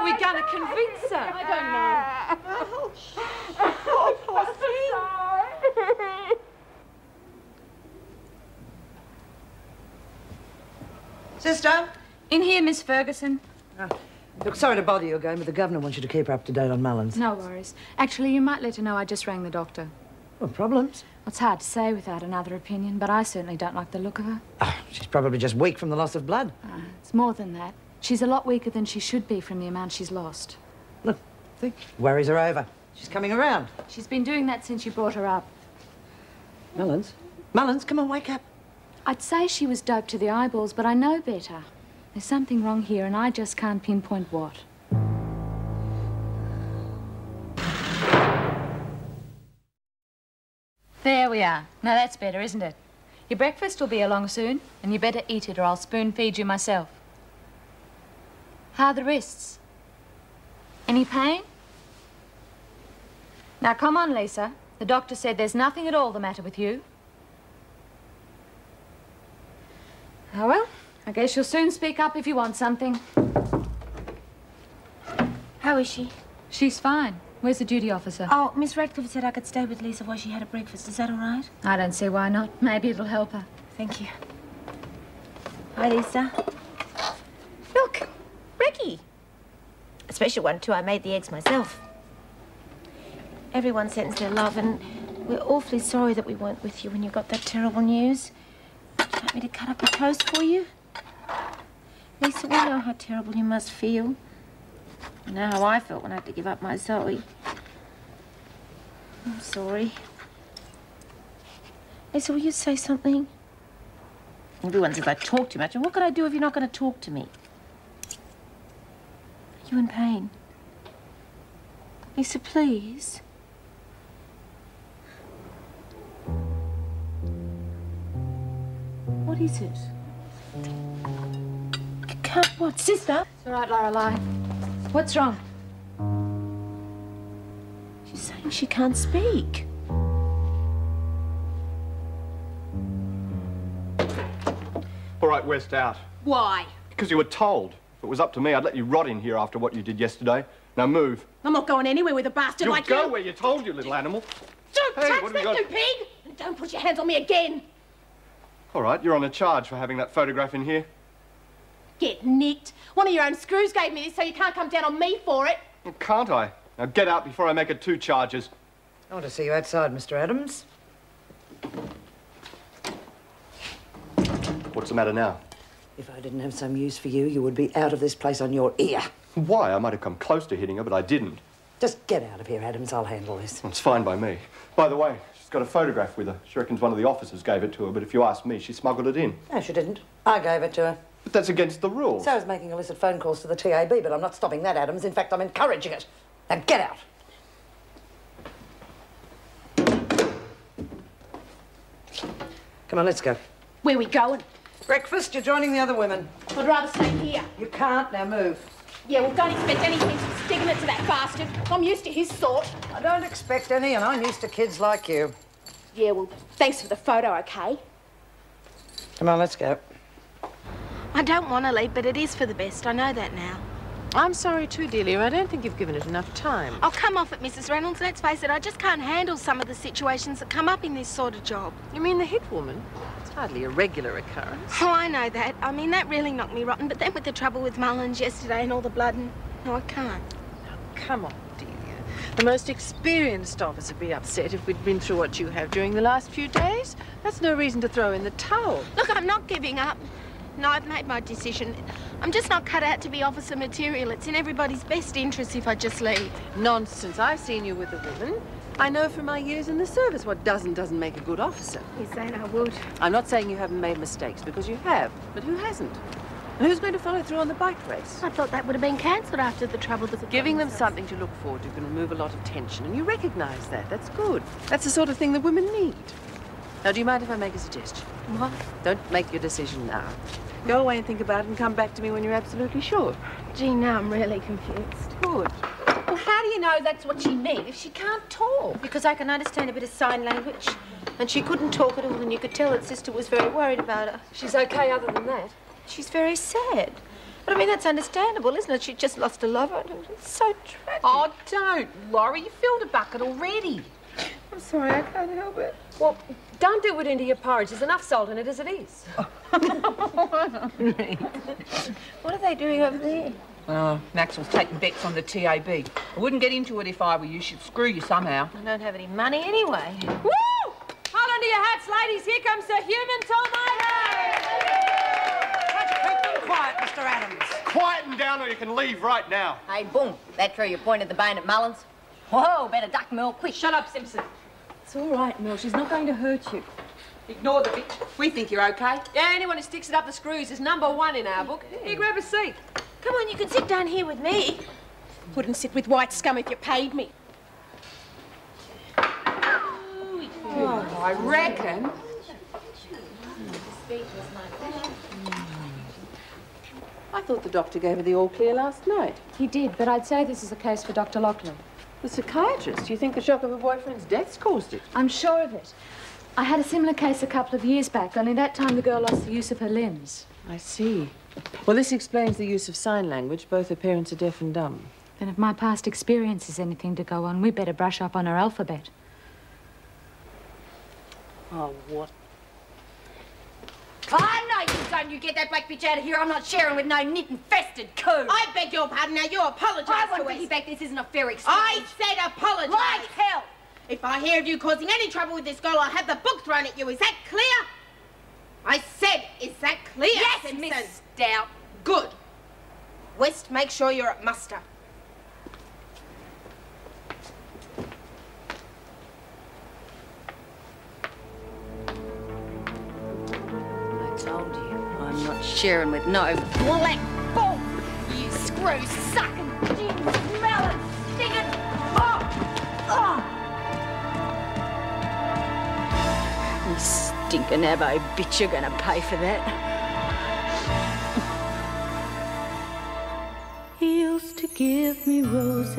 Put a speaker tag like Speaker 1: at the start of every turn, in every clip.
Speaker 1: are we going to convince her?
Speaker 2: I don't know. Oh, poor thing.
Speaker 3: Sister?
Speaker 4: In here, Miss Ferguson.
Speaker 3: Look, sorry to bother you again, but the governor wants you to keep her up to date on Mullins.
Speaker 4: No worries. Actually, you might let her know I just rang the doctor.
Speaker 3: What problems?
Speaker 4: Well, it's hard to say without another opinion, but I certainly don't like the look of her.
Speaker 3: Oh, she's probably just weak from the loss of blood.
Speaker 4: It's more than that. She's a lot weaker than she should be from the amount she's lost.
Speaker 3: Look, see, worries are over. She's coming around.
Speaker 4: She's been doing that since you brought her up.
Speaker 3: Mullins? Mullins, come on, wake up.
Speaker 4: I'd say she was doped to the eyeballs, but I know better. There's something wrong here, and I just can't pinpoint what. There we are. Now that's better, isn't it? Your breakfast will be along soon, and you better eat it or I'll spoon feed you myself. How are the wrists? Any pain? Now come on, Lisa. The doctor said there's nothing at all the matter with you. Oh, well, I guess you'll soon speak up if you want something.
Speaker 5: How is she?
Speaker 4: She's fine. Where's the duty officer?
Speaker 5: Oh, Miss Radcliffe said I could stay with Lisa while she had her breakfast. Is that all right?
Speaker 4: I don't see why not. Maybe it'll help her.
Speaker 5: Thank you. Hi, Lisa. Look, brekkie. A special one, too. I made the eggs myself. Everyone sends their love, and we're awfully sorry that we weren't with you when you got that terrible news. Would you like me to cut up a toast for you? Lisa, we know how terrible you must feel. You know how I felt when I had to give up my Zoe. I'm sorry. Lisa, will you say something? Everyone says I talk too much, and what could I do if you're not going to talk to me? Are you in pain? Lisa, please. What is it? Can't what, sister?
Speaker 4: It's all right, Lorelei. What's wrong?
Speaker 5: She's saying she can't speak.
Speaker 6: All right, West, out.
Speaker 2: Why?
Speaker 6: Because you were told. If it was up to me, I'd let you rot in here after what you did yesterday. Now move.
Speaker 2: I'm not going anywhere with a bastard like you.
Speaker 6: You'll go where you're told, you little animal.
Speaker 2: Don't
Speaker 6: Hey,
Speaker 2: touch
Speaker 6: what
Speaker 2: me,
Speaker 6: have you
Speaker 2: you
Speaker 6: got?
Speaker 2: pig! And don't put your hands on me again.
Speaker 6: All right, you're on a charge for having that photograph in here.
Speaker 2: Get nicked. One of your own screws gave me this, so you can't come down on me for it.
Speaker 6: Well, can't I? Now get out before I make it 2 charges.
Speaker 3: I want to see you outside, Mr. Adams.
Speaker 6: What's the matter now?
Speaker 3: If I didn't have some use for you, you would be out of this place on your ear.
Speaker 6: Why? I might have come close to hitting her, but I didn't.
Speaker 3: Just get out of here, Adams. I'll handle this.
Speaker 6: It's fine by me. By the way, she's got a photograph with her. She reckons one of the officers gave it to her, but if you ask me, she smuggled it in.
Speaker 3: No, she didn't. I gave it to her.
Speaker 6: But that's against the rules.
Speaker 3: So is making illicit phone calls to the TAB, but I'm not stopping that, Adams. In fact, I'm encouraging it. Now get out. Come on, let's go.
Speaker 2: Where we going?
Speaker 3: Breakfast, you're joining the other women.
Speaker 2: I'd rather stay here.
Speaker 3: You can't. Now move.
Speaker 2: Yeah, well, don't expect anything from sticking it to that bastard. I'm used to his sort.
Speaker 3: I don't expect any, and I'm used to kids like you.
Speaker 2: Yeah, well, thanks for the photo, okay?
Speaker 3: Come on, let's go.
Speaker 5: I don't want to leave, but it is for the best. I know that now.
Speaker 1: I'm sorry too, Delia. I don't think you've given it enough time.
Speaker 5: I'll come off it, Mrs. Reynolds. Let's face it, I just can't handle some of the situations that come up in this sort of job.
Speaker 1: You mean the hit woman? It's hardly a regular occurrence.
Speaker 5: Oh, I know that. I mean, that really knocked me rotten. But then with the trouble with Mullins yesterday and all the blood and... No, I can't.
Speaker 1: Now, come on, Delia. The most experienced officer would be upset if we'd been through what you have during the last few days. That's no reason to throw in the towel.
Speaker 5: Look, I'm not giving up. No, I've made my decision. I'm just not cut out to be officer material. It's in everybody's best interest if I just leave.
Speaker 1: Nonsense. I've seen you with a woman. I know from my years in the service what doesn't make a good officer.
Speaker 5: You said I would.
Speaker 1: I'm not saying you haven't made mistakes, because you have, but who hasn't? And who's going to follow through on the bike race?
Speaker 5: I thought that would have been cancelled after the trouble that...
Speaker 1: Giving them something to look forward to can remove a lot of tension, and you recognise that. That's good. That's the sort of thing that women need. Now, do you mind if I make a suggestion?
Speaker 5: What?
Speaker 1: Don't make your decision now. Go away and think about it and come back to me when you're absolutely sure.
Speaker 5: Gee, now I'm really confused.
Speaker 1: Good.
Speaker 2: Well, how do you know that's what she meant if she can't talk?
Speaker 5: Because I can understand a bit of sign language. And she couldn't talk at all, and you could tell that Sister was very worried about her.
Speaker 4: She's okay other than that.
Speaker 5: She's very sad.
Speaker 2: But I mean, that's understandable, isn't it? She just lost a lover. It's so tragic.
Speaker 7: Oh, don't, Laurie. You filled a bucket already.
Speaker 2: I'm sorry, I can't help it.
Speaker 8: Well, don't do it into your porridge. There's enough salt in it as it is.
Speaker 2: What are they doing over there?
Speaker 7: Oh, Maxwell's taking bets on the TAB. I wouldn't get into it if I were you. She'd screw you somehow.
Speaker 2: I don't have any money anyway.
Speaker 8: Woo! Hold on to your hats, ladies. Here comes the human toll.
Speaker 3: Quiet, Mr. Adams.
Speaker 6: Quieten down or you can leave right now.
Speaker 9: Hey, boom. That true you pointed the bane at Mullins? Whoa, better duck, Mel, quick.
Speaker 8: Shut up, Simpson.
Speaker 10: It's all right, Mel. She's not going to hurt you.
Speaker 7: Ignore the bitch. We think you're okay.
Speaker 8: Yeah, anyone who sticks it up the screws is #1 in our book. Here, grab a seat.
Speaker 2: Come on, you can sit down here with me. Wouldn't sit with white scum if you paid me.
Speaker 7: Oh, I reckon.
Speaker 1: I thought the doctor gave her the all clear last night.
Speaker 4: He did, but I'd say this is a case for Dr. Lachlan.
Speaker 1: The psychiatrist? You think the shock of her boyfriend's death's caused it?
Speaker 4: I'm sure of it. I had a similar case a couple of years back, only that time the girl lost the use of her limbs.
Speaker 1: I see. Well, this explains the use of sign language. Both her parents are deaf and dumb.
Speaker 4: Then if my past experience is anything to go on, we better brush up on our alphabet.
Speaker 1: Oh, what?
Speaker 9: Oh, no, you don't. You get that black bitch out of here. I'm not sharing with no knit-infested coo.
Speaker 2: I beg your pardon. Now, you apologise
Speaker 9: I
Speaker 2: to
Speaker 9: want
Speaker 2: us.
Speaker 9: Vicky back. This isn't a fair exchange.
Speaker 2: I said apologise.
Speaker 9: Like hell.
Speaker 2: If I hear of you causing any trouble with this girl, I'll have the book thrown at you. Is that clear? I said, is that clear,
Speaker 9: Yes,
Speaker 2: Simpson?
Speaker 9: Miss Stout.
Speaker 2: Good. West, make sure you're at muster.
Speaker 9: I told you, I'm not sharing with no black bull. You screw-sucking, gin-smelling, stinging... You stinking abo bitch, you're gonna pay for that.
Speaker 11: He used to give me roses.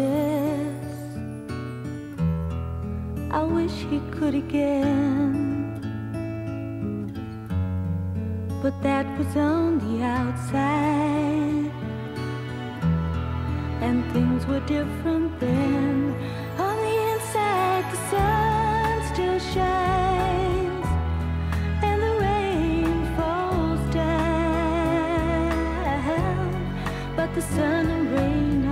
Speaker 11: I wish he could again. But that was on the outside, and things were different then. On the inside, the sun still shines, and the rain falls down. But the sun and rain